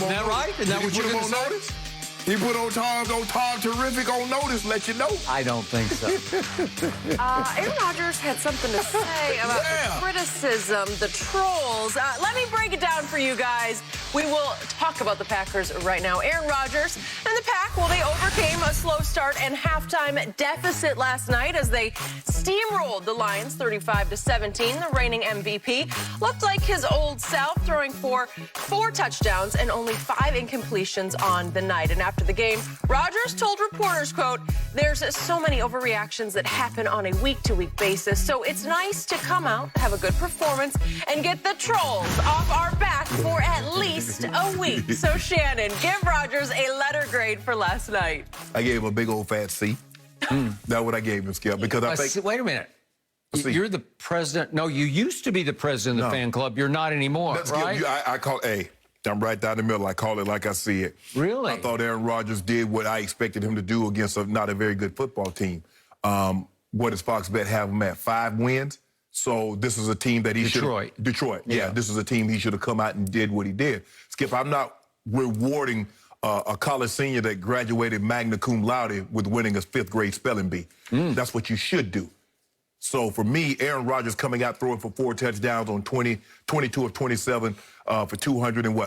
him on Isn't that notice. right? Isn't that what you're going to say? He put on Tom Terrific on notice, let you know. I don't think so. Aaron Rodgers had something to say about the criticism, the trolls. Let me break it down for you guys. We will talk about the Packers right now. Aaron Rodgers and the Pack, well, they overcame a slow start and halftime deficit last night as they steamrolled the Lions 35-17. The reigning MVP looked like his old self, throwing for 4 touchdowns and only 5 incompletions on the night. And after the game, Rodgers told reporters, quote, "There's so many overreactions that happen on a week-to-week basis, so it's nice to come out, have a good performance, and get the trolls off our back for at least a week." So, Shannon, give Rodgers a letter grade for last night. I gave him a big old fat C. That's what I gave him, Skip, because I think... Wait a minute. You're the president. No, you used to be the president of the fan club. You're not anymore, right? I call I'm right down the middle. I call it like I see it. Really? I thought Aaron Rodgers did what I expected him to do against not a very good football team. What does Fox Bet have him at? 5 wins? So this is a team that he should... Detroit. Yeah, this is a team he should have come out and did what he did. Skip, I'm not rewarding a college senior that graduated magna cum laude with winning a 5th grade spelling bee. That's what you should do. So for me, Aaron Rodgers coming out throwing for 4 touchdowns on 22 of 27 for 200 and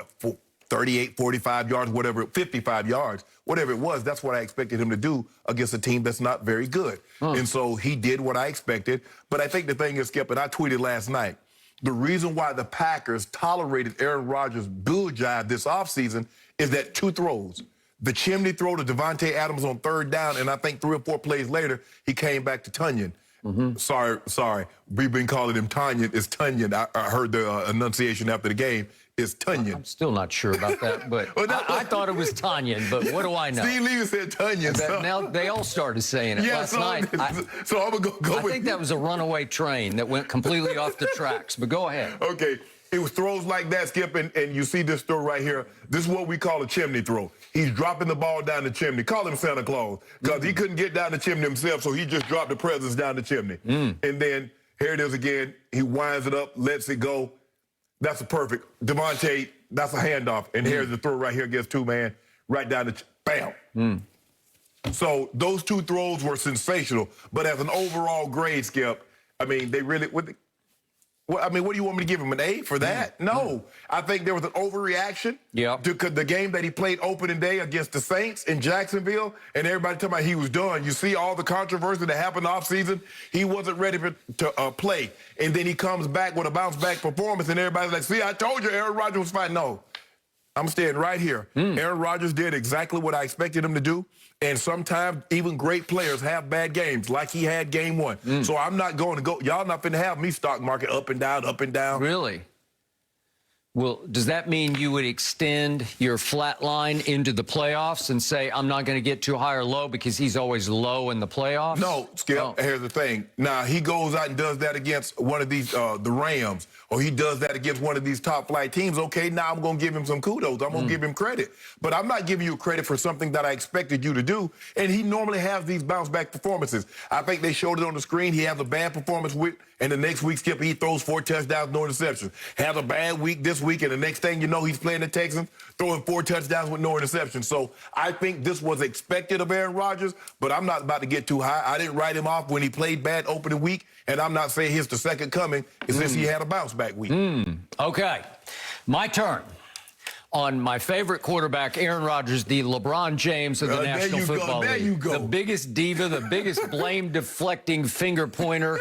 38, 45 yards, whatever, 55 yards, whatever it was, that's what I expected him to do against a team that's not very good. And so he did what I expected. But I think the thing is, Skip, and I tweeted last night, the reason why the Packers tolerated Aaron Rodgers' bull jive this offseason is that 2 throws. The chimney throw to Devontae Adams on 3rd down, and I think 3 or 4 plays later, he came back to Tunyon. Sorry. We've been calling him Tunyon. It's Tunyon. I heard the enunciation after the game. It's Tunyon. I'm still not sure about that, but I thought it was Tunyon, but what do I know? Steve Levy said Tunyon. Now they all started saying it last night. So I'm going to go with... I think that was a runaway train that went completely off the tracks, but go ahead. Okay. It was throws like that, Skip, and you see this throw right here. This is what we call a chimney throw. He's dropping the ball down the chimney. Call him Santa Claus, because he couldn't get down the chimney himself, so he just dropped the presents down the chimney. And then here it is again. He winds it up, lets it go. That's a perfect. Devontae, that's a handoff. And here's the throw right here against 2-man, right down the, bam. So those 2 throws were sensational. But as an overall grade, Skip, I mean, they really... Well, I mean, what do you want me to give him, an A for that? No. I think there was an overreaction to the game that he played opening day against the Saints in Jacksonville, and everybody talking about he was done. You see all the controversy that happened off season. He wasn't ready to play. And then he comes back with a bounce-back performance, and everybody's like, see, I told you Aaron Rodgers was fine. No. I'm staying right here. Aaron Rodgers did exactly what I expected him to do. And sometimes even great players have bad games, like he had game 1. So I'm not going to go. Y'all not finna have me stock market up and down, up and down. Really? Well, does that mean you would extend your flat line into the playoffs and say, I'm not going to get too high or low because he's always low in the playoffs? No, Skip, here's the thing. Now, he goes out and does that against one of these, the Rams, or he does that against one of these top-flight teams. Okay, now I'm going to give him some kudos. I'm going to give him credit. But I'm not giving you credit for something that I expected you to do. And he normally has these bounce-back performances. I think they showed it on the screen. He has a bad performance and the next week, Skip, he throws 4 touchdowns, no interceptions. Has a bad week this week, and the next thing you know, he's playing the Texans, throwing 4 touchdowns with no interceptions. So I think this was expected of Aaron Rodgers, but I'm not about to get too high. I didn't write him off when he played bad opening week, and I'm not saying he's the second coming since he had a bounce-back week. Okay, my turn. On my favorite quarterback, Aaron Rodgers, the LeBron James of the National Football League. There you go. The biggest diva, the biggest blame-deflecting finger pointer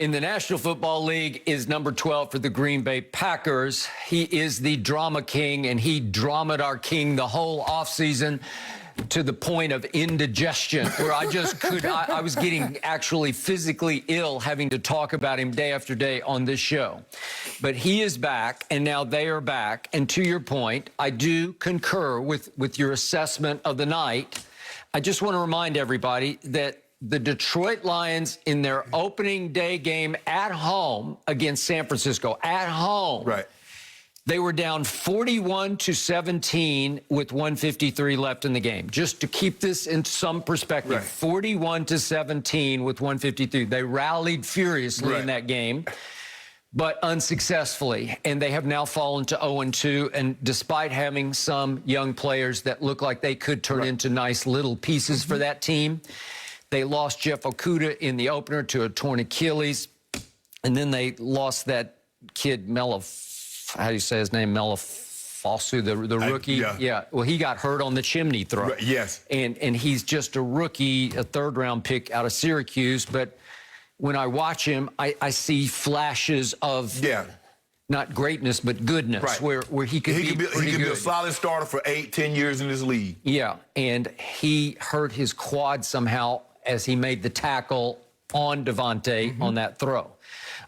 in the National Football League is number 12 for the Green Bay Packers. He is the drama king, and he dramaed our king the whole offseason to the point of indigestion, where I just could, I was getting actually physically ill having to talk about him day after day on this show. But he is back, and now they are back. And to your point, I do concur with your assessment of the night. I just want to remind everybody that the Detroit Lions, in their opening day game at home against San Francisco, at home, right, they were down 41-17 with 153 left in the game. Just to keep this in some perspective, right. 41-17 with 153. They rallied furiously in that game. but unsuccessfully. And they have now fallen to 0-2. And despite having some young players that look like they could turn into nice little pieces for that team, they lost Jeff Okudah in the opener to a torn Achilles. And then they lost that kid, how do you say his name? Melifosu, the rookie. Yeah. Well, he got hurt on the chimney throw. Right, yes. And he's just a rookie, a third-round pick out of Syracuse. But when I watch him, I see flashes of not greatness, but goodness, where he could be pretty he could good. be a solid starter for 8-10 years in this league. Yeah, and he hurt his quad somehow as he made the tackle on Devontae on that throw.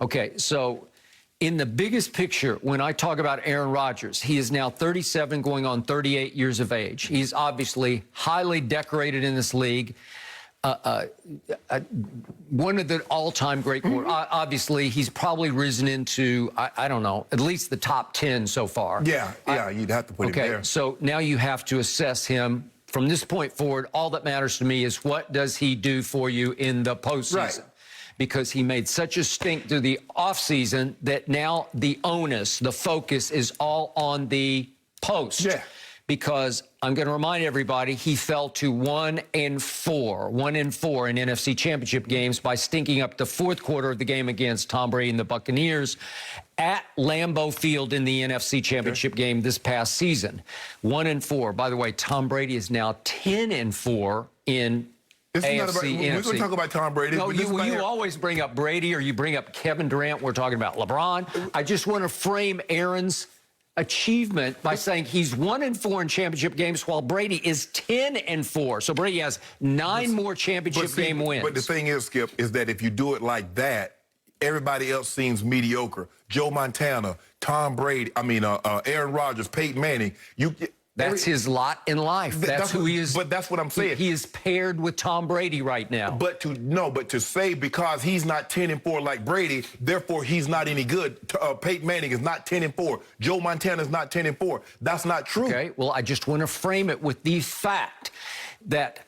Okay, so in the biggest picture, when I talk about Aaron Rodgers, he is now 37 going on 38 years of age. He's obviously highly decorated in this league. One of the all-time great quarterbacks. Obviously, he's probably risen into, I don't know, at least the top 10 so far. Yeah, you'd have to put him there. Okay, so now you have to assess him. From this point forward, all that matters to me is what does he do for you in the postseason? Right. Because he made such a stink through the offseason that now the onus, the focus is all on the post. Yeah. Because I'm going to remind everybody, he fell to 1-4 in NFC Championship games by stinking up the fourth quarter of the game against Tom Brady and the Buccaneers at Lambeau Field in the NFC Championship game this past season. 1-4. By the way, Tom Brady is now 10-4 in AFC, we're going to talk about Tom Brady. No, you always bring up Brady or you bring up Kevin Durant. We're talking about LeBron. I just want to frame Aaron's achievement by saying he's 1-4 in championship games while Brady is 10-4. So Brady has 9 more championship game wins. But the thing is, Skip, is that if you do it like that, everybody else seems mediocre. Joe Montana, Tom Brady, Aaron Rodgers, Peyton Manning. That's his lot in life. That's who he is. But that's what I'm saying. He is paired with Tom Brady right now. But to say because he's not 10-4 like Brady, therefore he's not any good. Peyton Manning is not 10-4. Joe Montana is not 10-4. That's not true. Okay, well, I just want to frame it with the fact that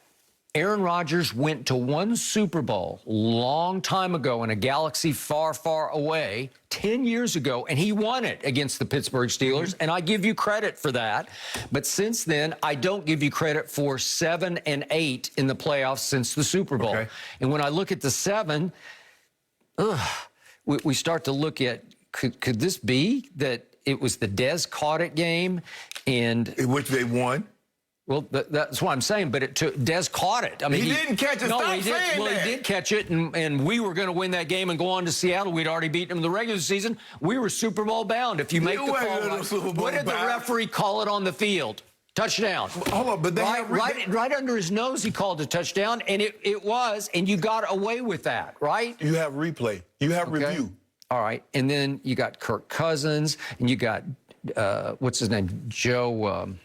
Aaron Rodgers went to one Super Bowl long time ago in a galaxy far, far away, 10 years ago, and he won it against the Pittsburgh Steelers, and I give you credit for that. But since then, I don't give you credit for 7 and 8 in the playoffs since the Super Bowl. Okay. And when I look at the 7, we start to look at, could this be that it was the Dez caught it game, and in which they won? Well, that's what I'm saying, but Dez caught it. I mean, he didn't catch it. No, Stop he did. saying Well, that. he did catch it, and we were going to win that game and go on to Seattle. We'd already beaten them in the regular season. We were Super Bowl bound. If you make the call, what did the referee call it on the field? Touchdown. Hold on, but they right under his nose, he called a touchdown, and it was, and you got away with that, right? You have replay. You have review. All right, and then you got Kirk Cousins, and you got what's his name, Joe Webb.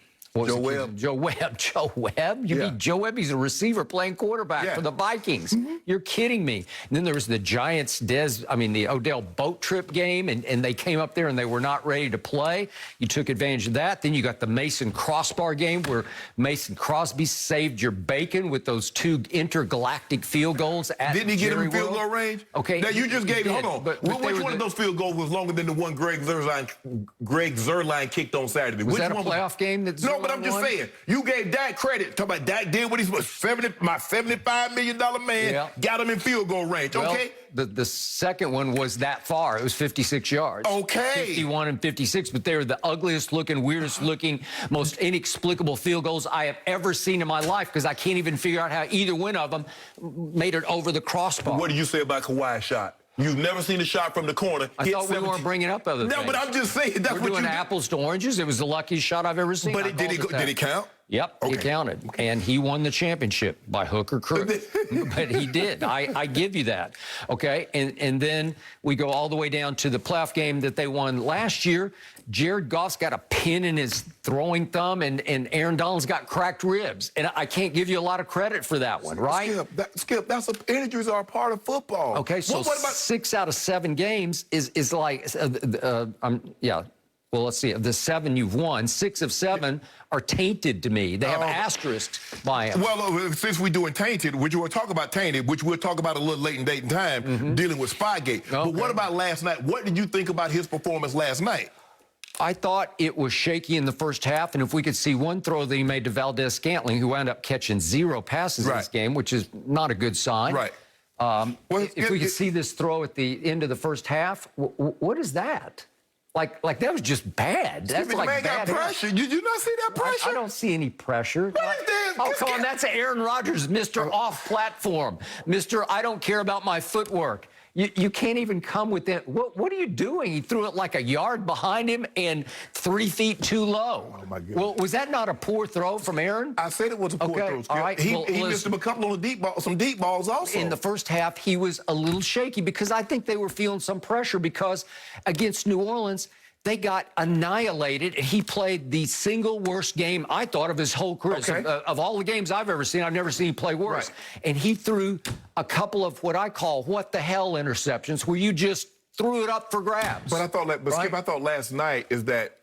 Joe Webb? You mean Joe Webb? He's a receiver playing quarterback for the Vikings. You're kidding me. And then there was the Giants, the Odell boat trip game, and they came up there and they were not ready to play. You took advantage of that. Then you got the Mason crossbar game where Mason Crosby saved your bacon with those 2 intergalactic field goals at Didn't he get him in field goal range? Okay. Now, you just gave me, hold on. But which one of those field goals was longer than the one Greg Zuerlein kicked on Saturday? Was that a playoff game? No, but I'm just saying, you gave Dak credit. Talk about Dak did what he's supposed to. My $75 million man got him in field goal range. Well, okay. The second one was that far. It was 56 yards. Okay. 51 and 56, but they were the ugliest looking, weirdest looking, most inexplicable field goals I have ever seen in my life because I can't even figure out how either one of them made it over the crossbar. What do you say about Kawhi's shot? You've never seen a shot from the corner. I thought we weren't bringing up other things. No, but I'm just saying that's We're what doing apples to oranges. It was the luckiest shot I've ever seen. But did it count? Yep, Okay. it counted. And he won the championship by hook or crook. But he did. I give you that. Okay, and then we go all the way down to the playoff game that they won last year. Jared Goff's got a pin in his throwing thumb, and Aaron Donald's got cracked ribs. And I can't give you a lot of credit for that one, right? Skip, injuries are a part of football. Okay, so what about 6 out of 7 games is like, Well, let's see. Of the 7 you've won, 6 of 7 are tainted to me. They have asterisks by them. Well, since we're doing tainted, which we'll talk about tainted, which we'll talk about a little late in date and time, dealing with Spygate. But what about last night? What did you think about his performance last night? I thought it was shaky in the first half, and if we could see one throw that he made to Valdez-Scantling, who wound up catching 0 passes in this game, which is not a good sign. Right. If we could see this throw at the end of the first half, what is that? Like that was just bad. That's Skip, like man bad. got pressure. Did you not see that pressure? I don't see any pressure. Oh, come on, that's Aaron Rodgers, Mr. Off-Platform. Mr. I don't care about my footwork. You can't even come within. What are you doing? He threw it like a yard behind him and 3 feet too low. Oh, my goodness. Well, was that not a poor throw from Aaron? I said it was a poor throw, Skip. All right. He missed him a couple on the deep ball, some deep balls also. In the first half, he was a little shaky because I think they were feeling some pressure because against New Orleans, they got annihilated, and he played the single worst game, I thought, of his whole career. Okay. Of all the games I've ever seen, I've never seen him play worse. Right. And he threw a couple of what I call what-the-hell interceptions where you just threw it up for grabs. But I thought, Skip, I thought last night is that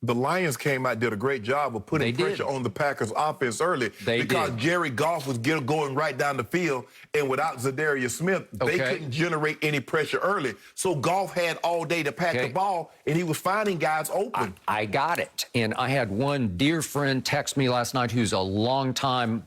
the Lions came out, did a great job of putting pressure on the Packers offense early because Jerry Goff was going right down the field, and without Zadarius Smith, they couldn't generate any pressure early. So Goff had all day to pack the ball, and he was finding guys open. I got it. And I had one dear friend text me last night who's a longtime,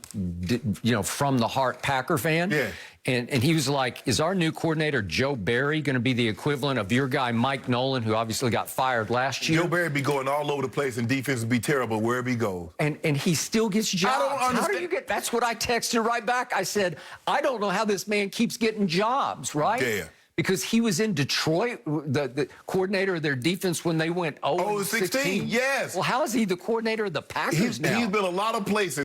from the heart Packer fan. Yeah. And he was like, is our new coordinator, Joe Barry, going to be the equivalent of your guy, Mike Nolan, who obviously got fired last year? Joe Barry be going all over the place, and defense would be terrible wherever he goes. And he still gets jobs. I don't understand. How do you get? That's what I texted right back. I said, I don't know how this man keeps getting jobs, right? Yeah. Because he was in Detroit, the coordinator of their defense when they went 0-16. Yes. Well, how is he the coordinator of the Packers now? He's been a lot of places.